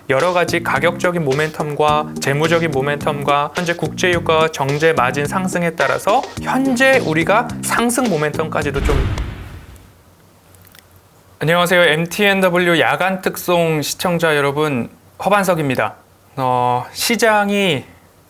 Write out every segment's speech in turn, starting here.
여러 가지 가격적인 모멘텀과 재무적인 모멘텀과 현재 국제유가 정제 마진 상승에 따라서 현재 우리가 상승 모멘텀까지도 좀. 안녕하세요. MTNW 야간 특송 시청자 여러분, 허반석입니다. 시장이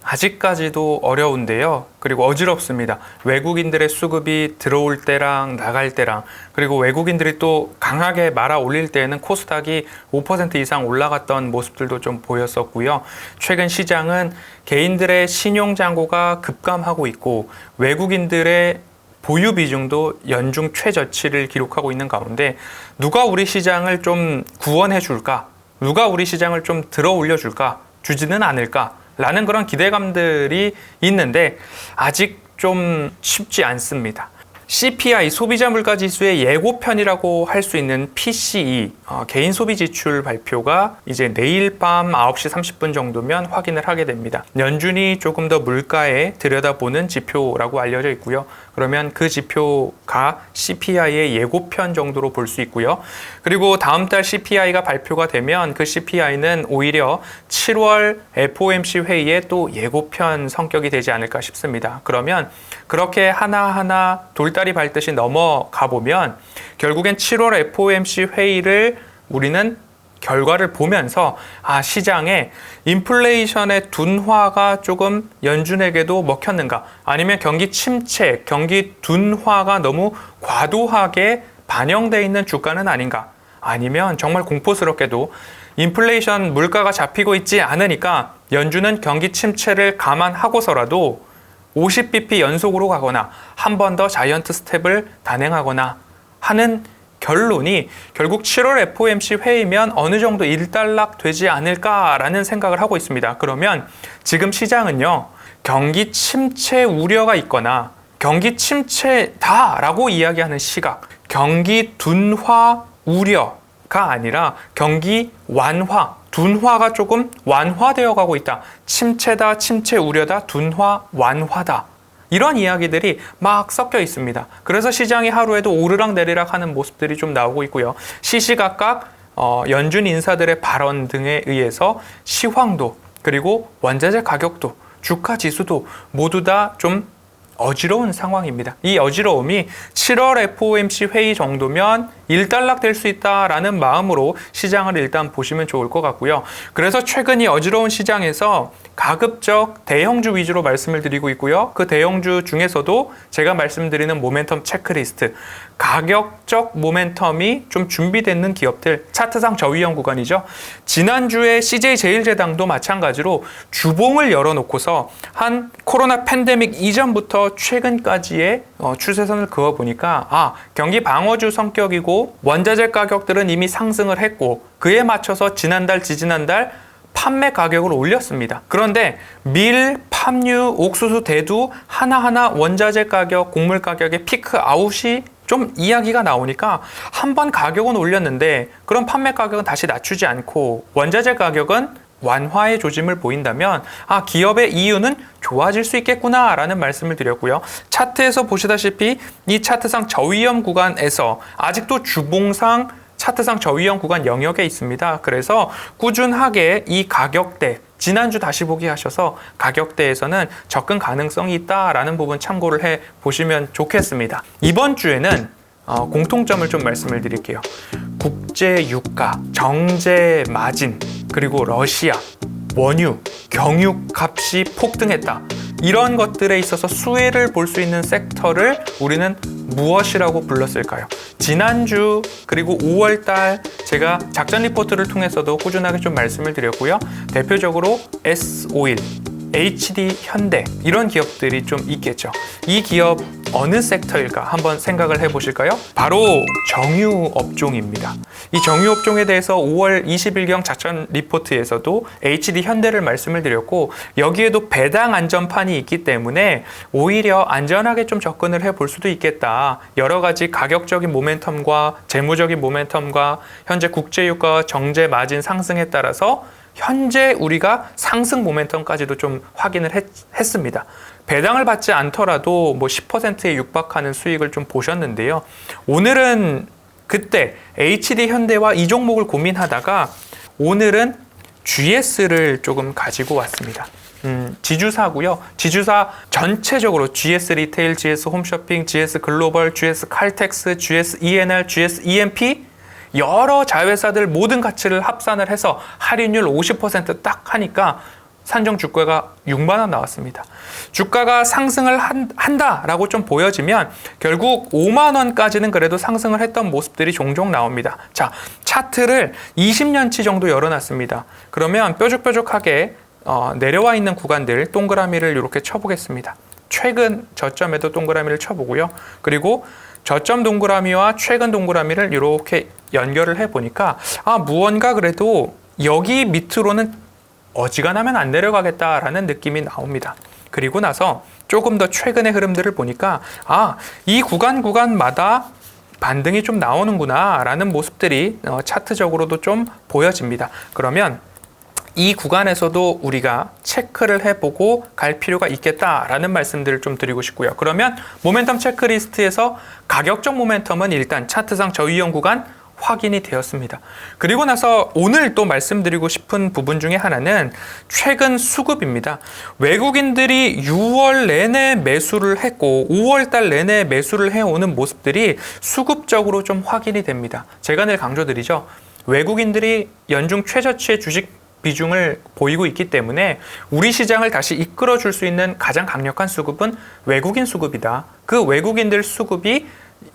아직까지도 어려운데요. 그리고 어지럽습니다. 외국인들의 수급이 들어올 때랑 나갈 때랑, 그리고 외국인들이 또 강하게 말아 올릴 때에는 코스닥이 5% 이상 올라갔던 모습들도 좀 보였었고요. 최근 시장은 개인들의 신용잔고가 급감하고 있고 외국인들의 보유 비중도 연중 최저치를 기록하고 있는 가운데 누가 우리 시장을 좀 구원해 줄까? 누가 우리 시장을 좀 들어 올려 줄까? 주지는 않을까? 라는 그런 기대감들이 있는데 아직 좀 쉽지 않습니다. CPI, 소비자 물가 지수의 예고편이라고 할 수 있는 PCE, 개인 소비 지출 발표가 이제 내일 밤 9시 30분 정도면 확인을 하게 됩니다. 연준이 조금 더 물가에 들여다보는 지표라고 알려져 있고요. 그러면 그 지표가 CPI의 예고편 정도로 볼 수 있고요. 그리고 다음 달 CPI가 발표가 되면 그 CPI는 오히려 7월 FOMC 회의의 또 예고편 성격이 되지 않을까 싶습니다. 그러면 그렇게 하나하나 돌다리 밟듯이 넘어가 보면 결국엔 7월 FOMC 회의를 우리는 결과를 보면서 시장에 인플레이션의 둔화가 조금 연준에게도 먹혔는가, 아니면 경기 침체, 경기 둔화가 너무 과도하게 반영되어 있는 주가는 아닌가, 아니면 정말 공포스럽게도 인플레이션 물가가 잡히고 있지 않으니까 연준은 경기 침체를 감안하고서라도 50bp 연속으로 가거나 한 번 더 자이언트 스텝을 단행하거나 하는 결론이 결국 7월 FOMC 회의면 어느 정도 일단락 되지 않을까라는 생각을 하고 있습니다. 그러면 지금 시장은요, 경기 침체 우려가 있거나 경기 침체다라고 이야기하는 시각, 경기 둔화 우려가 아니라 경기 완화, 둔화가 조금 완화되어 가고 있다. 침체다, 침체 우려다, 둔화, 완화다. 이런 이야기들이 막 섞여 있습니다. 그래서 시장이 하루에도 오르락 내리락 하는 모습들이 좀 나오고 있고요. 시시각각 연준 인사들의 발언 등에 의해서 시황도, 그리고 원자재 가격도, 주가 지수도 모두 다 좀 어지러운 상황입니다. 이 어지러움이 7월 FOMC 회의 정도면 일단락 될 수 있다라는 마음으로 시장을 일단 보시면 좋을 것 같고요. 그래서 최근 이 어지러운 시장에서 가급적 대형주 위주로 말씀을 드리고 있고요. 그 대형주 중에서도 제가 말씀드리는 모멘텀 체크리스트, 가격적 모멘텀이 좀 준비되는 기업들, 차트상 저위험 구간이죠. 지난주에 CJ제일제당도 마찬가지로 주봉을 열어놓고서 한 코로나 팬데믹 이전부터 최근까지의 추세선을 그어보니까 경기 방어주 성격이고 원자재 가격들은 이미 상승을 했고 그에 맞춰서 지난달, 지지난달 판매 가격을 올렸습니다. 그런데 밀, 팜유, 옥수수, 대두 하나하나 원자재 가격, 곡물 가격의 피크 아웃이 좀 이야기가 나오니까 한번 가격은 올렸는데 그럼 판매 가격은 다시 낮추지 않고 원자재 가격은 완화의 조짐을 보인다면 기업의 이유는 좋아질 수 있겠구나 라는 말씀을 드렸고요. 차트에서 보시다시피 이 차트상 저위험 구간에서 아직도 주봉상 차트상 저위험 구간 영역에 있습니다. 그래서 꾸준하게 이 가격대, 지난주 다시 보기 하셔서 가격대에서는 접근 가능성이 있다라는 부분 참고를 해 보시면 좋겠습니다. 이번 주에는 공통점을 좀 말씀을 드릴게요. 국제 유가, 정제 마진, 그리고 러시아, 원유, 경유 값이 폭등했다. 이런 것들에 있어서 수혜를 볼 수 있는 섹터를 우리는 무엇이라고 불렀을까요? 지난주 그리고 5월달 제가 작전 리포트를 통해서도 꾸준하게 좀 말씀을 드렸고요. 대표적으로 S-오일, HD 현대 이런 기업들이 좀 있겠죠. 이 기업 어느 섹터일까 한번 생각을 해보실까요? 바로 정유 업종입니다. 이 정유 업종에 대해서 5월 20일경 작전 리포트에서도 HD 현대를 말씀을 드렸고 여기에도 배당 안전판이 있기 때문에 오히려 안전하게 좀 접근을 해볼 수도 있겠다. 여러 가지 가격적인 모멘텀과 재무적인 모멘텀과 현재 국제유가 정제 마진 상승에 따라서 현재 우리가 상승 모멘텀까지도 좀 확인을 했습니다. 배당을 받지 않더라도 뭐 10%에 육박하는 수익을 좀 보셨는데요. 오늘은 그때 HD 현대와 이 종목을 고민하다가 오늘은 GS를 조금 가지고 왔습니다. 지주사고요. 지주사 전체적으로 GS 리테일, GS 홈쇼핑, GS 글로벌, GS 칼텍스, GS ENR, GS EMP 여러 자회사들 모든 가치를 합산을 해서 할인율 50% 하니까 산정 주가가 6만 원 나왔습니다. 주가가 상승을 한다라고 좀 보여지면 결국 5만 원까지는 그래도 상승을 했던 모습들이 종종 나옵니다. 자, 차트를 20년치 정도 열어놨습니다. 그러면 뾰족뾰족하게 내려와 있는 구간들 동그라미를 이렇게 쳐보겠습니다. 최근 저점에도 동그라미를 쳐보고요. 그리고 저점 동그라미와 최근 동그라미를 이렇게 연결을 해보니까 무언가 그래도 여기 밑으로는 어지간하면 안 내려가겠다라는 느낌이 나옵니다. 그리고 나서 조금 더 최근의 흐름들을 보니까 이 구간마다 반등이 좀 나오는구나 라는 모습들이 차트적으로도 좀 보여집니다. 그러면 이 구간에서도 우리가 체크를 해보고 갈 필요가 있겠다라는 말씀들을 좀 드리고 싶고요. 그러면 모멘텀 체크리스트에서 가격적 모멘텀은 일단 차트상 저위험 구간 확인이 되었습니다. 그리고 나서 오늘 또 말씀드리고 싶은 부분 중에 하나는 최근 수급입니다. 외국인들이 6월 내내 매수를 했고 5월 달 내내 매수를 해오는 모습들이 수급적으로 좀 확인이 됩니다. 제가 늘 강조드리죠. 외국인들이 연중 최저치의 주식 비중을 보이고 있기 때문에 우리 시장을 다시 이끌어줄 수 있는 가장 강력한 수급은 외국인 수급이다. 그 외국인들 수급이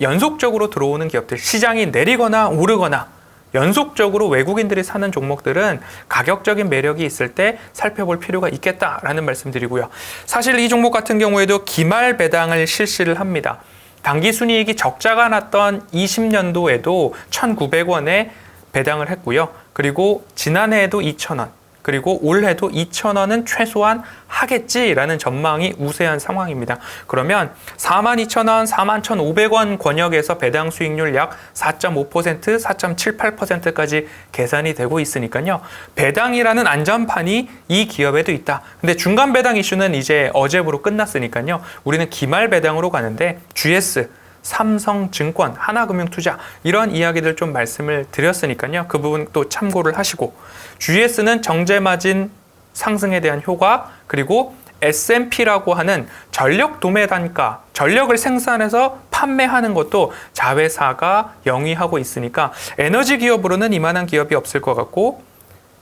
연속적으로 들어오는 기업들, 시장이 내리거나 오르거나 연속적으로 외국인들이 사는 종목들은 가격적인 매력이 있을 때 살펴볼 필요가 있겠다라는 말씀드리고요. 사실 이 종목 같은 경우에도 기말 배당을 실시를 합니다. 당기순이익이 적자가 났던 20년도에도 1,900원에 배당을 했고요. 그리고 지난해에도 2,000원, 그리고 올해도 2,000원은 최소한 하겠지라는 전망이 우세한 상황입니다. 그러면 42,000원, 41,500원 권역에서 배당 수익률 약 4.5%, 4.78%까지 계산이 되고 있으니까요. 배당이라는 안전판이 이 기업에도 있다. 근데 중간 배당 이슈는 이제 어제부로 끝났으니까요. 우리는 기말 배당으로 가는데 GS, 삼성증권, 하나금융투자 이런 이야기들 좀 말씀을 드렸으니까요. 그 부분 또 참고를 하시고 GS는 정제마진 상승에 대한 효과 그리고 S&P라고 하는 전력 도매 단가, 전력을 생산해서 판매하는 것도 자회사가 영위하고 있으니까 에너지 기업으로는 이만한 기업이 없을 것 같고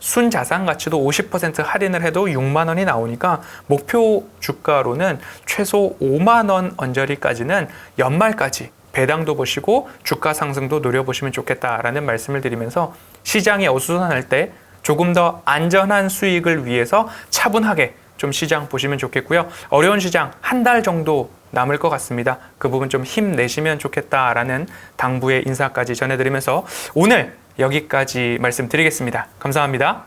순자산 가치도 50% 할인을 해도 6만 원이 나오니까 목표 주가로는 최소 5만 원 언저리까지는 연말까지 배당도 보시고 주가 상승도 노려보시면 좋겠다라는 말씀을 드리면서 시장이 어수선할 때 조금 더 안전한 수익을 위해서 차분하게 좀 시장 보시면 좋겠고요. 어려운 시장 한 달 정도 남을 것 같습니다. 그 부분 좀 힘내시면 좋겠다라는 당부의 인사까지 전해드리면서 오늘 여기까지 말씀드리겠습니다. 감사합니다.